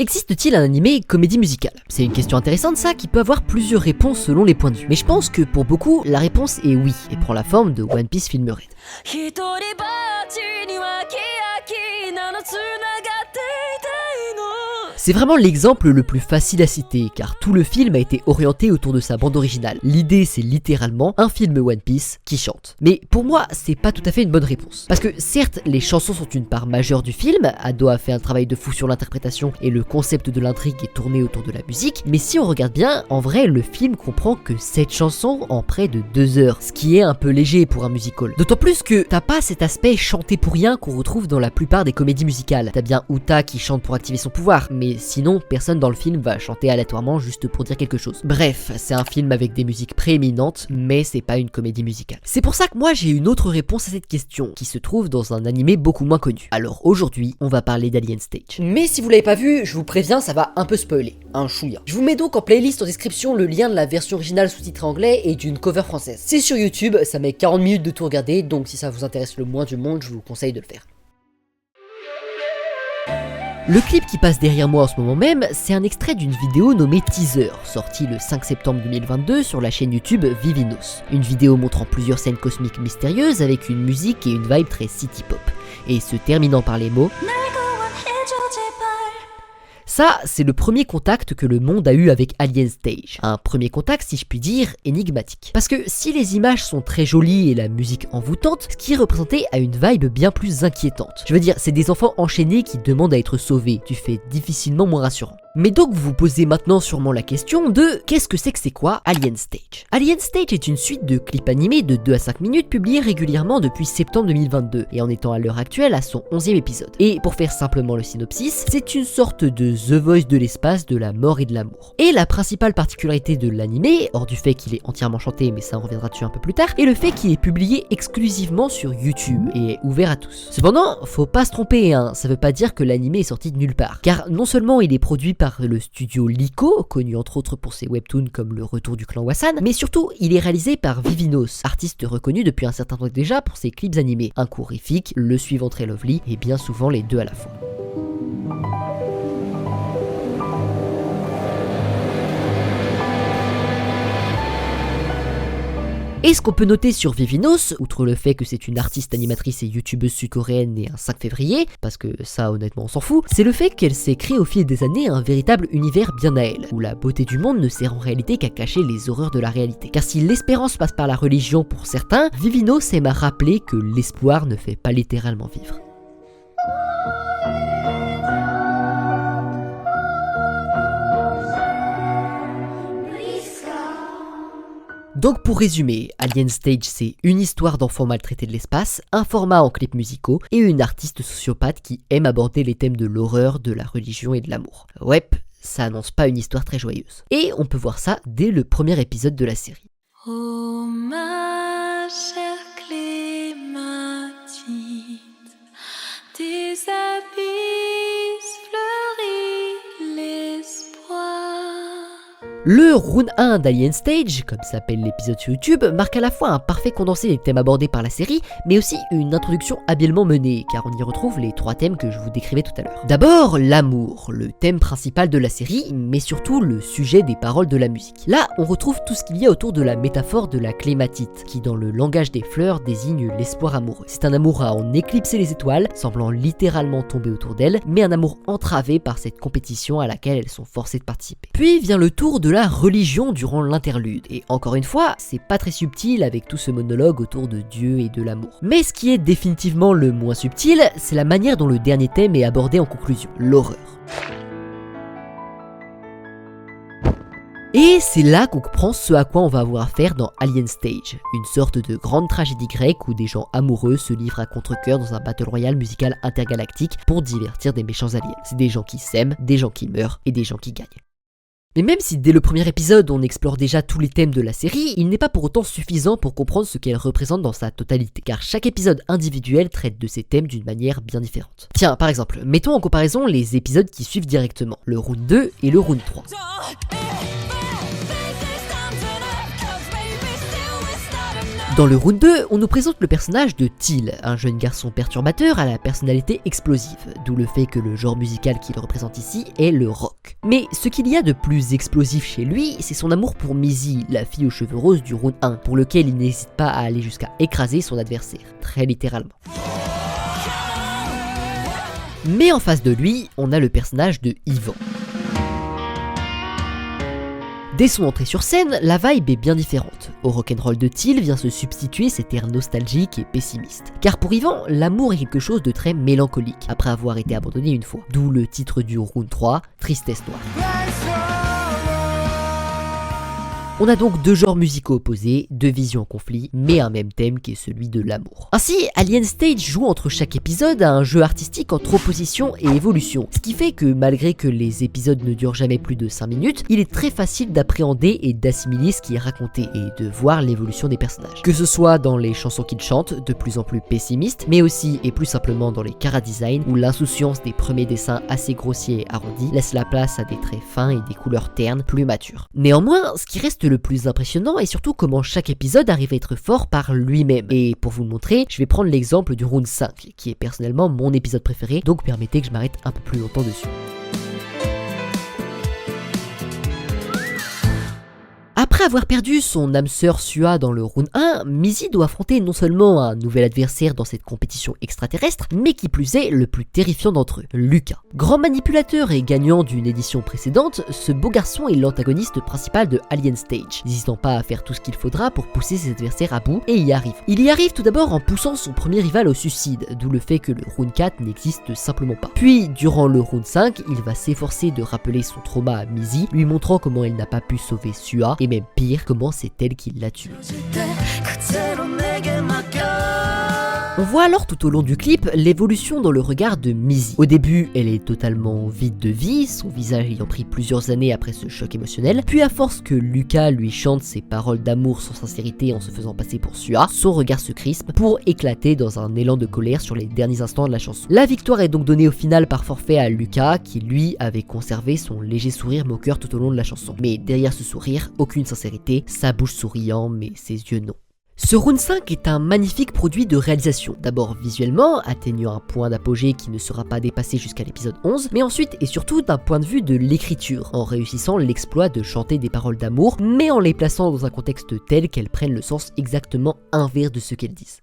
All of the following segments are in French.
Existe-t-il un animé comédie musicale? C'est une question intéressante ça, qui peut avoir plusieurs réponses selon les points de vue. Mais je pense que pour beaucoup, la réponse est oui, et prend la forme de One Piece Film Red. C'est vraiment l'exemple le plus facile à citer, car tout le film a été orienté autour de sa bande originale. L'idée, c'est littéralement un film One Piece qui chante. Mais pour moi, c'est pas tout à fait une bonne réponse. Parce que certes, les chansons sont une part majeure du film, Ado a fait un travail de fou sur l'interprétation et le concept de l'intrigue est tourné autour de la musique, mais si on regarde bien, en vrai, le film comprend que 7 chansons en près de 2 heures, ce qui est un peu léger pour un musical. D'autant plus que t'as pas cet aspect chanté pour rien qu'on retrouve dans la plupart des comédies musicales. T'as bien Uta qui chante pour activer son pouvoir, mais sinon, personne dans le film va chanter aléatoirement juste pour dire quelque chose. Bref, c'est un film avec des musiques prééminentes, mais c'est pas une comédie musicale. C'est pour ça que moi j'ai une autre réponse à cette question, qui se trouve dans un animé beaucoup moins connu. Alors aujourd'hui, on va parler d'Alien Stage. Mais si vous l'avez pas vu, je vous préviens, ça va un peu spoiler, un chouïa. Je vous mets donc en playlist en description le lien de la version originale sous-titrée anglais et d'une cover française. C'est sur YouTube, ça met 40 minutes de tout regarder, donc si ça vous intéresse le moins du monde, je vous conseille de le faire. Le clip qui passe derrière moi en ce moment même, c'est un extrait d'une vidéo nommée Teaser, sortie le 5 septembre 2022 sur la chaîne YouTube Vivinos. Une vidéo montrant plusieurs scènes cosmiques mystérieuses avec une musique et une vibe très city pop, et se terminant par les mots. Ça, c'est le premier contact que le monde a eu avec Alien Stage. Un premier contact, si je puis dire, énigmatique. Parce que si les images sont très jolies et la musique envoûtante, ce qui est représenté a une vibe bien plus inquiétante. Je veux dire, c'est des enfants enchaînés qui demandent à être sauvés, du fait difficilement moins rassurant. Mais donc vous vous posez maintenant sûrement la question de qu'est-ce que c'est quoi Alien Stage? Alien Stage est une suite de clips animés de 2 à 5 minutes publiés régulièrement depuis septembre 2022 et en étant à l'heure actuelle à son 11e épisode. Et pour faire simplement le synopsis, c'est une sorte de The Voice de l'espace de la mort et de l'amour. Et la principale particularité de l'animé, hors du fait qu'il est entièrement chanté mais ça on reviendra dessus un peu plus tard, est le fait qu'il est publié exclusivement sur YouTube et est ouvert à tous. Cependant, faut pas se tromper, ça veut pas dire que l'animé est sorti de nulle part, car non seulement il est produit par le studio Lyco, connu entre autres pour ses webtoons comme Le Retour du Clan Wassan, mais surtout il est réalisé par Vivinos, artiste reconnu depuis un certain temps déjà pour ses clips animés, un coup horrifique, le suivant très lovely, et bien souvent les deux à la fois. Et ce qu'on peut noter sur Vivinos, outre le fait que c'est une artiste animatrice et youtubeuse sud-coréenne née un 5 février, parce que ça honnêtement on s'en fout, c'est le fait qu'elle s'est créée au fil des années un véritable univers bien à elle, où la beauté du monde ne sert en réalité qu'à cacher les horreurs de la réalité. Car si l'espérance passe par la religion pour certains, Vivinos aime à rappeler que l'espoir ne fait pas littéralement vivre. Donc pour résumer, Alien Stage c'est une histoire d'enfants maltraités de l'espace, un format en clips musicaux et une artiste sociopathe qui aime aborder les thèmes de l'horreur, de la religion et de l'amour. Ouais, ça annonce pas une histoire très joyeuse. Et on peut voir ça dès le premier épisode de la série. Oh ma chère Clémentine, tes abysses fleurit l'espoir. Le Run 1 d'Alien Stage, comme s'appelle l'épisode sur YouTube, marque à la fois un parfait condensé des thèmes abordés par la série, mais aussi une introduction habilement menée, car on y retrouve les 3 thèmes que je vous décrivais tout à l'heure. D'abord, l'amour, le thème principal de la série, mais surtout le sujet des paroles de la musique. Là, on retrouve tout ce qu'il y a autour de la métaphore de la clématite, qui dans le langage des fleurs désigne l'espoir amoureux. C'est un amour à en éclipser les étoiles, semblant littéralement tomber autour d'elles, mais un amour entravé par cette compétition à laquelle elles sont forcées de participer. Puis vient le tour de la religion durant l'interlude, et encore une fois, c'est pas très subtil avec tout ce monologue autour de Dieu et de l'amour. Mais ce qui est définitivement le moins subtil, c'est la manière dont le dernier thème est abordé en conclusion, l'horreur. Et c'est là qu'on comprend ce à quoi on va avoir affaire dans Alien Stage, une sorte de grande tragédie grecque où des gens amoureux se livrent à contre-cœur dans un battle royale musical intergalactique pour divertir des méchants aliens. C'est des gens qui s'aiment, des gens qui meurent et des gens qui gagnent. Mais même si dès le premier épisode on explore déjà tous les thèmes de la série, il n'est pas pour autant suffisant pour comprendre ce qu'elle représente dans sa totalité, car chaque épisode individuel traite de ces thèmes d'une manière bien différente. Tiens, par exemple, mettons en comparaison les épisodes qui suivent directement, le Round 2 et le Round 3. Dans le round 2, on nous présente le personnage de Teal, un jeune garçon perturbateur à la personnalité explosive, d'où le fait que le genre musical qu'il représente ici est le rock. Mais ce qu'il y a de plus explosif chez lui, c'est son amour pour Mizzy, la fille aux cheveux roses du round 1, pour lequel il n'hésite pas à aller jusqu'à écraser son adversaire, très littéralement. Mais en face de lui, on a le personnage de Yvan. Dès son entrée sur scène, la vibe est bien différente. Au rock'n'roll de Teal vient se substituer cet air nostalgique et pessimiste. Car pour Yvan, l'amour est quelque chose de très mélancolique, après avoir été abandonné une fois. D'où le titre du round 3, Tristesse Noire. On a donc deux genres musicaux opposés, deux visions en conflit, mais un même thème qui est celui de l'amour. Ainsi, Alien Stage joue entre chaque épisode à un jeu artistique entre opposition et évolution, ce qui fait que malgré que les épisodes ne durent jamais plus de 5 minutes, il est très facile d'appréhender et d'assimiler ce qui est raconté et de voir l'évolution des personnages. Que ce soit dans les chansons qu'ils chantent, de plus en plus pessimistes, mais aussi et plus simplement dans les chara-design, où l'insouciance des premiers dessins assez grossiers et arrondis laisse la place à des traits fins et des couleurs ternes plus matures. Néanmoins, ce qui reste le plus impressionnant est surtout comment chaque épisode arrive à être fort par lui-même. Et pour vous le montrer, je vais prendre l'exemple du round 5, qui est personnellement mon épisode préféré, donc permettez que je m'arrête un peu plus longtemps dessus. Après avoir perdu son âme sœur Sua dans le round 1, Mizzy doit affronter non seulement un nouvel adversaire dans cette compétition extraterrestre, mais qui plus est le plus terrifiant d'entre eux, Lucas. Grand manipulateur et gagnant d'une édition précédente, ce beau garçon est l'antagoniste principal de Alien Stage, n'hésitant pas à faire tout ce qu'il faudra pour pousser ses adversaires à bout, et y arrive. Il y arrive tout d'abord en poussant son premier rival au suicide, d'où le fait que le round 4 n'existe simplement pas. Puis, durant le round 5, il va s'efforcer de rappeler son trauma à Mizzy, lui montrant comment elle n'a pas pu sauver Sua, et même pire, comment c'est elle qui l'a tué. On voit alors tout au long du clip l'évolution dans le regard de Mizzy. Au début, elle est totalement vide de vie, son visage ayant pris plusieurs années après ce choc émotionnel, puis à force que Lucas lui chante ses paroles d'amour sans sincérité en se faisant passer pour Sua, son regard se crispe pour éclater dans un élan de colère sur les derniers instants de la chanson. La victoire est donc donnée au final par forfait à Lucas, qui lui avait conservé son léger sourire moqueur tout au long de la chanson. Mais derrière ce sourire, aucune sincérité, sa bouche souriant mais ses yeux non. Ce round 5 est un magnifique produit de réalisation, d'abord visuellement, atteignant un point d'apogée qui ne sera pas dépassé jusqu'à l'épisode 11, mais ensuite et surtout d'un point de vue de l'écriture, en réussissant l'exploit de chanter des paroles d'amour, mais en les plaçant dans un contexte tel qu'elles prennent le sens exactement inverse de ce qu'elles disent.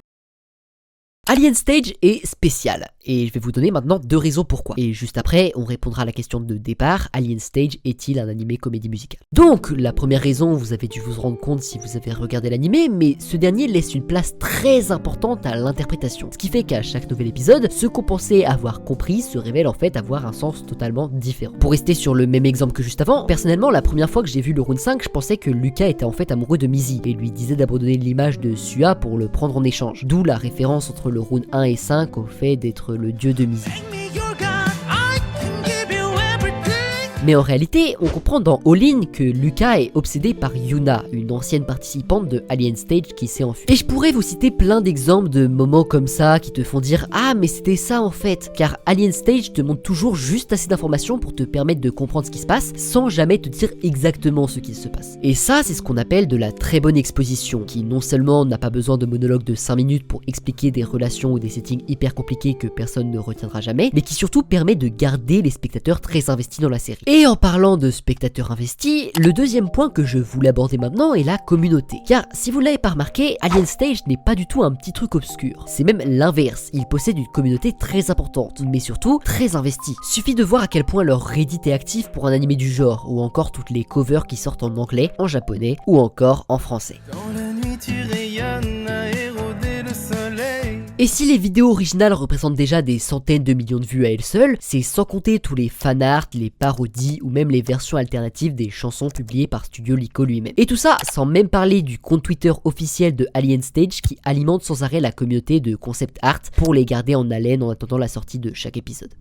Alien Stage est spécial, et je vais vous donner maintenant deux raisons pourquoi. Et juste après, on répondra à la question de départ, Alien Stage est-il un animé comédie musicale? Donc, la première raison, vous avez dû vous rendre compte si vous avez regardé l'animé, mais ce dernier laisse une place très importante à l'interprétation. Ce qui fait qu'à chaque nouvel épisode, ce qu'on pensait avoir compris se révèle en fait avoir un sens totalement différent. Pour rester sur le même exemple que juste avant, personnellement, la première fois que j'ai vu le round 5, je pensais que Lucas était en fait amoureux de Mizzy, et lui disait d'abandonner l'image de Sua pour le prendre en échange. D'où la référence entre le round 1 et 5 au fait d'être le dieu de Mizzy. Mais en réalité, on comprend dans All In que Lucas est obsédé par Yuna, une ancienne participante de Alien Stage qui s'est enfuie. Et je pourrais vous citer plein d'exemples de moments comme ça qui te font dire « Ah mais c'était ça en fait !» Car Alien Stage te montre toujours juste assez d'informations pour te permettre de comprendre ce qui se passe sans jamais te dire exactement ce qu'il se passe. Et ça, c'est ce qu'on appelle de la très bonne exposition, qui non seulement n'a pas besoin de monologues de 5 minutes pour expliquer des relations ou des settings hyper compliqués que personne ne retiendra jamais, mais qui surtout permet de garder les spectateurs très investis dans la série. Et en parlant de spectateurs investis, le deuxième point que je voulais aborder maintenant est la communauté. Car si vous l'avez pas remarqué, Alien Stage n'est pas du tout un petit truc obscur. C'est même l'inverse, il possède une communauté très importante, mais surtout très investie. Suffit de voir à quel point leur Reddit est actif pour un animé du genre, ou encore toutes les covers qui sortent en anglais, en japonais, ou encore en français. Dans la nuit tu rayonnes à éroder le soleil. Et si les vidéos originales représentent déjà des centaines de millions de vues à elles seules, c'est sans compter tous les fanarts, les parodies ou même les versions alternatives des chansons publiées par Studio Lyco lui-même. Et tout ça sans même parler du compte Twitter officiel de Alien Stage qui alimente sans arrêt la communauté de concept art pour les garder en haleine en attendant la sortie de chaque épisode.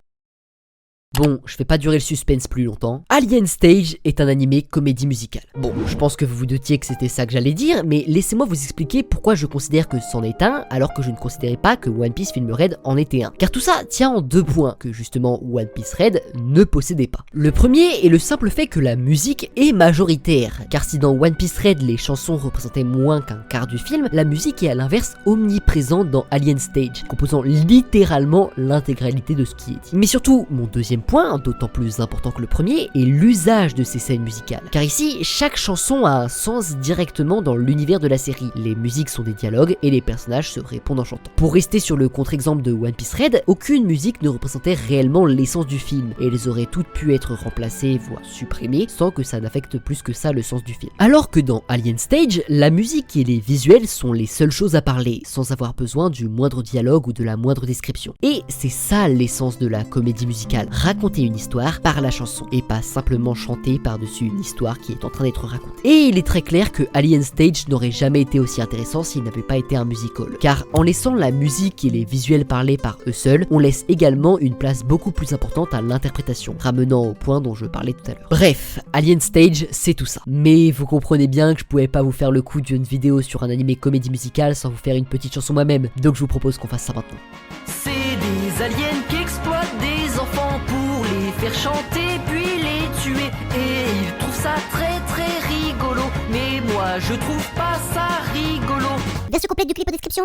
Bon, je vais pas durer le suspense plus longtemps. Alien Stage est un animé comédie musicale. Bon, je pense que vous vous doutiez que c'était ça que j'allais dire, mais laissez-moi vous expliquer pourquoi je considère que c'en est un, alors que je ne considérais pas que One Piece Film Red en était un. Car tout ça tient en deux points que justement One Piece Red ne possédait pas. Le premier est le simple fait que la musique est majoritaire, car si dans One Piece Red les chansons représentaient moins qu'un quart du film, la musique est à l'inverse omniprésente dans Alien Stage, composant littéralement l'intégralité de ce qui est dit. Mais surtout, mon deuxième point, d'autant plus important que le premier, est l'usage de ces scènes musicales. Car ici, chaque chanson a un sens directement dans l'univers de la série. Les musiques sont des dialogues et les personnages se répondent en chantant. Pour rester sur le contre-exemple de One Piece Red, aucune musique ne représentait réellement l'essence du film, et elles auraient toutes pu être remplacées, voire supprimées, sans que ça n'affecte plus que ça le sens du film. Alors que dans Alien Stage, la musique et les visuels sont les seules choses à parler, sans avoir besoin du moindre dialogue ou de la moindre description. Et c'est ça l'essence de la comédie musicale, raconter une histoire par la chanson, et pas simplement chanter par-dessus une histoire qui est en train d'être racontée. Et il est très clair que Alien Stage n'aurait jamais été aussi intéressant s'il n'avait pas été un musical, car en laissant la musique et les visuels parler par eux seuls, on laisse également une place beaucoup plus importante à l'interprétation, ramenant au point dont je parlais tout à l'heure. Bref, Alien Stage, c'est tout ça. Mais vous comprenez bien que je pouvais pas vous faire le coup d'une vidéo sur un animé comédie musicale sans vous faire une petite chanson moi-même, donc je vous propose qu'on fasse ça maintenant. C'est des aliens qui exploitent des enfants pour les faire chanter puis les tuer. Et ils trouvent ça très très rigolo. Mais moi je trouve pas ça rigolo. Version complète du clip en description.